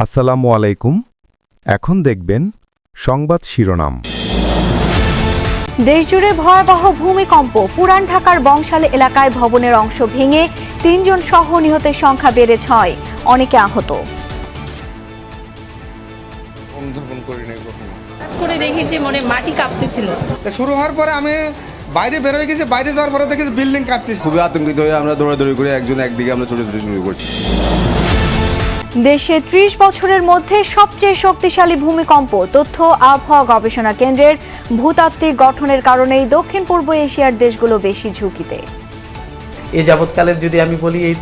আসসালামু আলাইকুম। এখন দেখবেন সংবাদ শিরোনাম। দেশজুড়ে ভয়াবহ ভূমিকম্প, পুরান ঢাকার বংশালে এলাকায় ভবনের অংশ ভেঙে ৩ জন সহ নিহতের সংখ্যা বেড়ে ৬, অনেকে আহত। করে দেখেছি মনে মাটি কাঁপতেছিল। শুরু হওয়ার পরে আমি বাইরে বের হয়ে গেছি, বাইরে যাওয়ার পরে দেখেছি বিল্ডিং কাঁপতেছে। খুবই আতঙ্কিত হয়ে আমরা দৌড়াদৌড়ি করে একজন একদিকে আমরা ছোটাছুটি শুরু করছি। দেশে ৩০ বছরের মধ্যে সবচেয়ে শক্তিশালী ভূমিকম্প, তথ্য আবহাওয়া গবেষণা কেন্দ্রের ভূতাত্ত্বিক গঠনের কারণেই দক্ষিণ পূর্ব এশিয়ার দেশগুলো বেশি ঝুঁকিতে। এই যাবৎকালের যদি আমি বলি, এই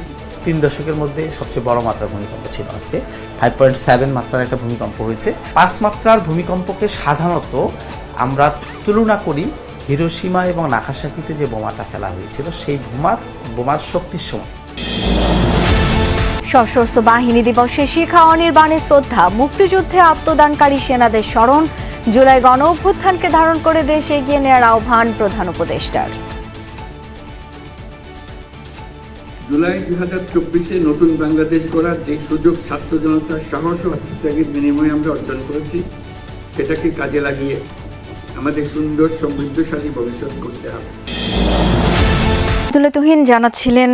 3 দশকের মধ্যে সবচেয়ে বড় মাত্রার ভূমিকম্প ছিল আজকে। 5.7 মাত্রার একটা ভূমিকম্প হয়েছে। 5 মাত্রার ভূমিকম্পকে সাধারণত আমরা তুলনা করি হিরোশিমা এবং নাগাসাকিতে যে বোমাটা ফেলা হয়েছিল সেই বোমার শক্তির সমান। সশস্ত্র বাহিনী দিবসে শিখা অনির্বাণে শ্রদ্ধা, মুক্তিযুদ্ধে আত্মদানকারী সেনাদের স্মরণ, জুলাই গণ অভ্যুত্থানকে ধারণ করে দেশ এগিয়ে নেওয়ার আহ্বান প্রধান উপদেষ্টার। জুলাই 2024-এ নতুন বাংলাদেশ গড়ার যে সুযোগ ছাত্র জনতার সাহস ও আত্মত্যাগের বিনিময়ে আমরা অর্জন করেছি, সেটাকে কাজে লাগিয়ে আমাদের সুন্দর সমৃদ্ধশালী ভবিষ্যৎ করতে হবে। তুহিন জানাচ্ছিলেন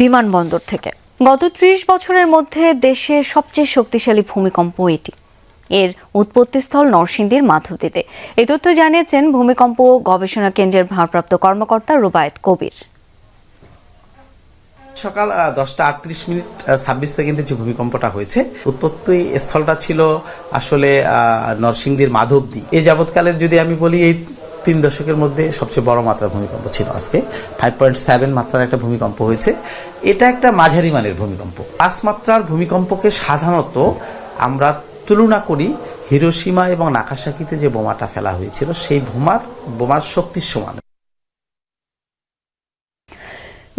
বিমানবন্দর থেকে। গত ৩০ বছরের মধ্যে দেশে সবচেয়ে শক্তিশালী ভূমিকম্প এটি। এর উৎপত্তিস্থল নরসিংদীর মাধবদীতে। এই তথ্য জানিয়েছেন ভূমিকম্প গবেষণা কেন্দ্রের ভারপ্রাপ্ত কর্মকর্তা রুবায়েত কবির। সকাল 10:38 যে ভূমিকম্পটা হয়েছে, উৎপত্তি স্থলটা ছিল আসলে নরসিংদীর মাধবদী। এই যাবৎকালের যদি আমি বলি, এই 3 দশকের মধ্যে সবচেয়ে বড় মাত্রার ভূমিকম্প ছিল আজকে। 5.7 মাত্রার একটা ভূমিকম্প হয়েছে। এটা একটা মাঝারি মানের ভূমিকম্প। 5 মাত্রার ভূমিকম্পকে সাধারণত আমরা তুলনা করি হিরোশিমা এবং নাগাসাকিতে যে বোমাটা ফেলা হয়েছিল সেই বোমার শক্তির সমান।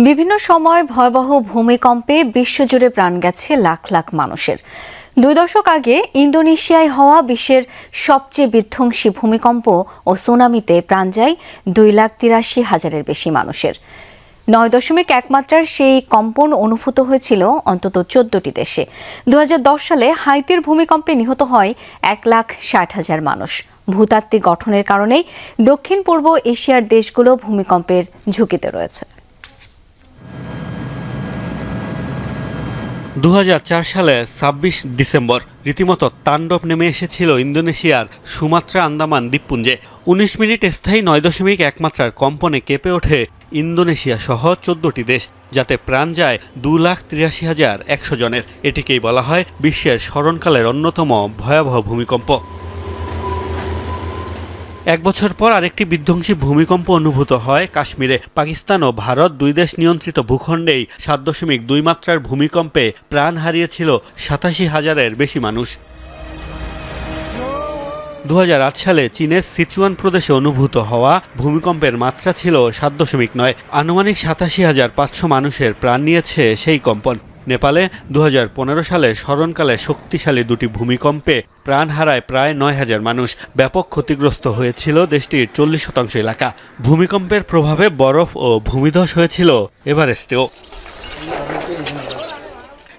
বিভিন্ন সময় ভয়াবহ ভূমিকম্পে বিশ্বজুড়ে প্রাণ গেছে লাখ লাখ মানুষের। 2 দশক আগে ইন্দোনেশিয়ায় হওয়া বিশ্বের সবচেয়ে বিধ্বংসী ভূমিকম্প ও সুনামিতে প্রাণ যায় 2,83,000-এর বেশি মানুষের। 9.1 মাত্রার সেই কম্পন অনুভূত হয়েছিল অন্তত 14টি দেশে। 2010 সালে হাইতির ভূমিকম্পে নিহত হয় 1,60,000 মানুষ। ভূতাত্ত্বিক গঠনের কারণেই দক্ষিণ পূর্ব এশিয়ার দেশগুলো ভূমিকম্পের ঝুঁকিতে রয়েছে। 2004 সালে 26 ডিসেম্বর রীতিমতো তাণ্ডব নেমে এসেছিল ইন্দোনেশিয়ার সুমাত্রা আন্দামান দ্বীপপুঞ্জে। 19 মিনিট স্থায়ী 9.1 মাত্রার কম্পনে কেঁপে ওঠে ইন্দোনেশিয়া সহ 14টি দেশ, যাতে প্রাণ যায় 2,83,100 জনের। এটিকেই বলা হয় বিশ্বের স্মরণকালের অন্যতম ভয়াবহ ভূমিকম্প। 1 বছর পর আরেকটি বিধ্বংসী ভূমিকম্প অনুভূত হয় কাশ্মীরে। পাকিস্তান ও ভারত 2 দেশ নিয়ন্ত্রিত ভূখণ্ডেই 7.2 মাত্রার ভূমিকম্পে প্রাণ হারিয়েছিল 87,000-এর বেশি মানুষ। 2008 সালে চীনের সিচুয়ান প্রদেশে অনুভূত হওয়া ভূমিকম্পের মাত্রা ছিল 7.9। আনুমানিক 87,500 মানুষের প্রাণ নিয়েছে সেই কম্পন। নেপালে 2015 সালে স্মরণকালে শক্তিশালী 2টি ভূমিকম্পে প্রাণ হারায় প্রায় 9,000 মানুষ। ব্যাপক ক্ষতিগ্রস্ত হয়েছিল দেশটির 40% এলাকা। ভূমিকম্পের প্রভাবে বরফ ও ভূমিধস হয়েছিল এভারেস্টেও।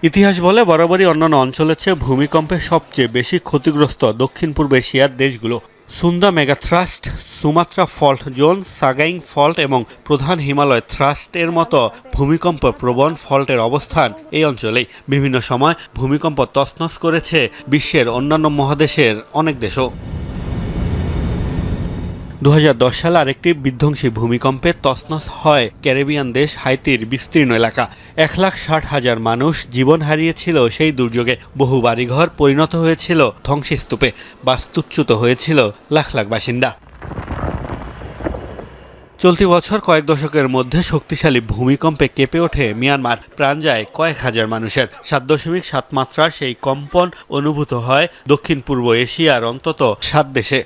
ইতিহাস বলে বরাবরই অন্যান্য অঞ্চলের চেয়ে ভূমিকম্পে সবচেয়ে বেশি ক্ষতিগ্রস্ত দক্ষিণ পূর্ব এশিয়ার দেশগুলো। Sunda megathrust, Sumatra fault zone, Sagaing fault এবং প্রধান হিমালয় থ্রাস্ট এর মতো ভূমিকম্প প্রবণ ফল্টের অবস্থান এই অঞ্চলেই। বিভিন্ন সময় ভূমিকম্প তছনছ করেছে বিশ্বের অন্যান্য মহাদেশের অনেক দেশও। 2010 সালে আরেকটি বিধ্বংসী ভূমিকম্পে তছনছ হয় ক্যারিবিয়ান দেশ হাইতির বিস্তীর্ণ এলাকা। 1,60,000 মানুষ জীবন হারিয়েছিল সেই দুর্যোগে। বহু বাড়িঘর পরিণত হয়েছিল ধ্বংসস্তূপে, বাস্তুচ্যুত হয়েছিল লাখ লাখ বাসিন্দা। চলতি বছর কয়েক দশকের মধ্যে শক্তিশালী ভূমিকম্পে কেঁপে ওঠে মিয়ানমার। প্রাণ যায় কয়েক হাজার মানুষের। 7.7 মাত্রার সেই কম্পন অনুভূত হয় দক্ষিণ পূর্ব এশিয়ার অন্তত 7 দেশে।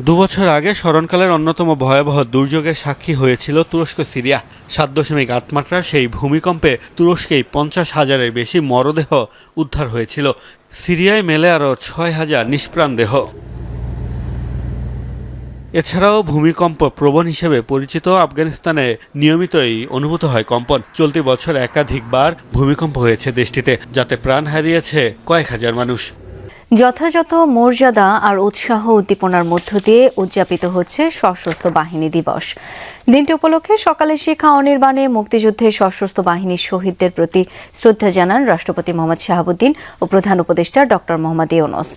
2 বছর আগে স্মরণকালের অন্যতম ভয়াবহ দুর্যোগের সাক্ষী হয়েছিল তুরস্ক সিরিয়া। 7.8 মাত্রার সেই ভূমিকম্পে তুরস্কেই 50,000-এর বেশি মরদেহ উদ্ধার হয়েছিল। সিরিয়ায় মেলে আরও 6,000 নিষ্প্রাণ দেহ। এছাড়াও ভূমিকম্প প্রবণ হিসেবে পরিচিত আফগানিস্তানে নিয়মিতই অনুভূত হয় কম্পন। চলতি বছর একাধিকবার ভূমিকম্প হয়েছে দেশটিতে, যাতে প্রাণ হারিয়েছে কয়েক হাজার মানুষ। যথাযথ মর্যাদা আর উৎসাহ উদ্দীপনার মধ্য দিয়ে উদযাপিত হচ্ছে সশস্ত্র বাহিনী দিবস। দিনটি উপলক্ষে সকালে শিখা অনির্বাণে মুক্তিযুদ্ধে সশস্ত্র বাহিনীর শহীদদের প্রতি শ্রদ্ধা জানান রাষ্ট্রপতি মোহাম্মদ শাহাবুদ্দিন ও প্রধান উপদেষ্টা ডক্টর মোহাম্মদ ইউনূস।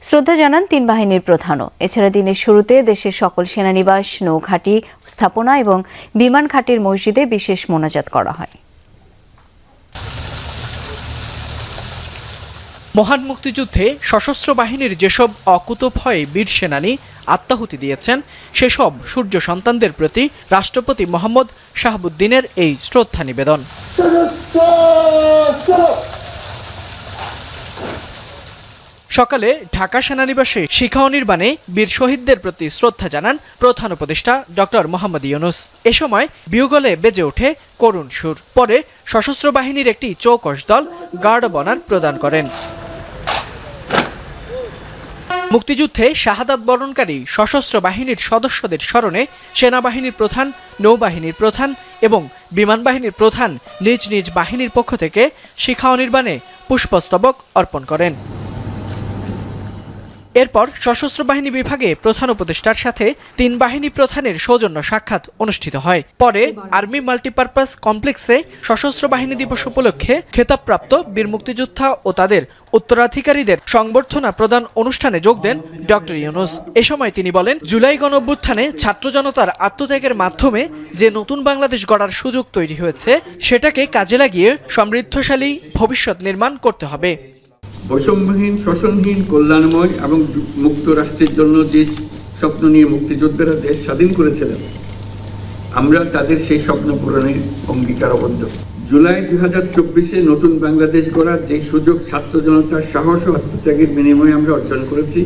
শ্রদ্ধা জানান তিন বাহিনীর প্রধানও। এছাড়া দিনের শুরুতে দেশের সকল সেনানিবাস, নৌঘাঁটি স্থাপনা এবং বিমান ঘাঁটির মসজিদে বিশেষ মোনাজাত করা হয়। মহান মুক্তিযুদ্ধে সশস্ত্র বাহিনীর যেসব অকুতোভয় বীর সেনানী আত্মাহুতি দিয়েছেন, সেসব সূর্য সন্তানদের প্রতি রাষ্ট্রপতি মোহাম্মদ শাহাবুদ্দিনের এই শ্রদ্ধা নিবেদন। সকালে ঢাকা সেনানিবাসে শিখা অনির্বাণে বীর শহীদদের প্রতি শ্রদ্ধা জানান প্রধান উপদেষ্টা ডক্টর মোহাম্মদ ইউনূস। এ সময় বিয়োগলে বেজে ওঠে করুণ সুর। পরে সশস্ত্র বাহিনীর একটি চৌকস দল গার্ড অব অনার প্রদান করেন। মুক্তিযুদ্ধে শাহাদাত বরণকারী সশস্ত্র বাহিনীর সদস্যদের স্মরণে সেনাবাহিনীর প্রধান, নৌবাহিনীর প্রধান এবং বিমান বাহিনীর প্রধান নিজ নিজ বাহিনীর পক্ষ থেকে শিখা অনির্বাণে পুষ্পস্তবক অর্পণ করেন। এরপর সশস্ত্র বাহিনী বিভাগে প্রধান উপদেষ্টার সাথে তিন বাহিনী প্রধানের সৌজন্য সাক্ষাৎ অনুষ্ঠিত হয়। পরে আর্মি মাল্টিপারপাস কমপ্লেক্সে সশস্ত্র বাহিনী দিবস উপলক্ষে খেতাবপ্রাপ্ত বীর মুক্তিযোদ্ধা ও তাদের উত্তরাধিকারীদের সংবর্ধনা প্রদান অনুষ্ঠানে যোগ দেন ডক্টর ইউনূস। এ সময় তিনি বলেন, জুলাই গণঅভ্যুত্থানে ছাত্র জনতার আত্মত্যাগের মাধ্যমে যে নতুন বাংলাদেশ গড়ার সুযোগ তৈরি হয়েছে, সেটাকে কাজে লাগিয়ে সমৃদ্ধশালী ভবিষ্যৎ নির্মাণ করতে হবে। বৈষম্যহীন, শোষণহীন, কল্যাণময় এবং মুক্ত রাষ্ট্রের জন্য যে স্বপ্ন নিয়ে মুক্তিযোদ্ধারা দেশ স্বাধীন করেছিলেন, আমরা তাদের সেই স্বপ্ন পূরণে অঙ্গীকারবদ্ধ। জুলাই 2024-এ নতুন বাংলাদেশ গড়ার যে সুযোগ ছাত্র জনতার সাহস ও আত্মত্যাগের বিনিময়ে আমরা অর্জন করেছি,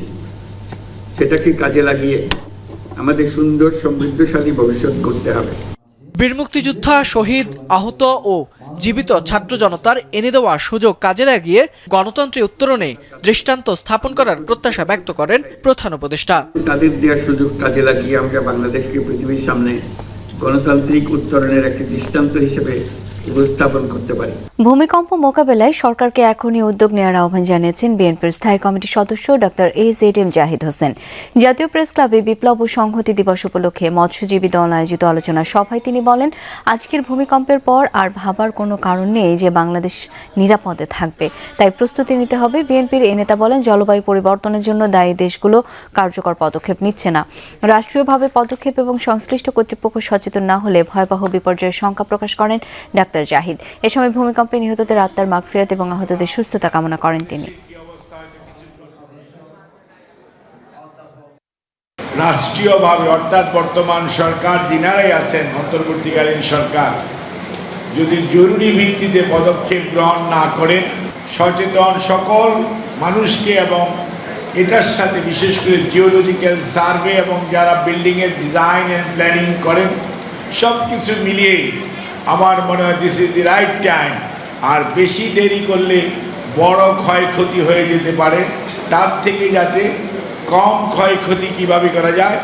সেটাকে কাজে লাগিয়ে আমাদের সুন্দর সমৃদ্ধশালী ভবিষ্যৎ গড়তে হবে। বীর মুক্তিযোদ্ধা, শহীদ, আহত ও জীবিত ছাত্র জনতার এনে দেওয়া সুযোগ কাজে লাগিয়ে গণতন্ত্রের উত্তরণে দৃষ্টান্ত স্থাপন করার প্রত্যাশা ব্যক্ত করেন প্রধান উপদেষ্টা। তাদের দেওয়া সুযোগ কাজে লাগিয়ে আমরা বাংলাদেশকে পৃথিবীর সামনে গণতান্ত্রিক উত্তরণের একটি দৃষ্টান্ত হিসেবে উপস্থাপন করতে পারি। ভূমিকম্প মোকাবেলায় সরকারকে এখনই উদ্যোগ নেওয়ার আহ্বান জানিয়েছেন বিএনপির স্থায়ী কমিটির সদস্য ডক্টর AZM জাহিদ হোসেন। জাতীয় প্রেস ক্লাবে বিপ্লব ও সংহতি দিবস উপলক্ষে মৎস্যজীবী দল আয়োজিত আলোচনা সভায় তিনি বলেন, আজকের ভূমিকম্পের পর আর ভাবার কোনো কারণ নেই যে বাংলাদেশ নিরাপদে থাকবে, তাই প্রস্তুতি নিতে হবে। বিএনপির এই নেতা বলেন, জলবায়ু পরিবর্তনের জন্য দায়ী দেশগুলো কার্যকর পদক্ষেপ নিচ্ছে না। রাষ্ট্রীয়ভাবে পদক্ষেপ এবং সংশ্লিষ্ট কর্তৃপক্ষ সচেতন না হলে ভয়াবহ বিপর্যয়ের শঙ্কা প্রকাশ করেন ডাক্তার জাহিদ। এ সময় ভূমিকম্পে নিহতদের আত্মার মাগফিরাত এবং আহতদের সুস্থতা কামনা করেন তিনি। রাষ্ট্রীয়ভাবে অর্থাৎ বর্তমান সরকার যিনারাই আছেন, অন্তর্বর্তীকালীন সরকার, যদি জরুরি ভিত্তিতে পদক্ষেপ গ্রহণ না করেন, সচেতন সকল মানুষকে এবং এটার সাথে বিশেষ করে জিওলজিক্যাল সার্ভে এবং যারা বিল্ডিংয়ের ডিজাইন অ্যান্ড প্ল্যানিং করেন, সব কিছু মিলিয়ে আমার মনে হয় this is the right time. আর বেশি দেরি করলে বড় ক্ষয়ক্ষতি হয়ে যেতে পারে, তার থেকে যাতে কম ক্ষয়ক্ষতি কিভাবে করা যায়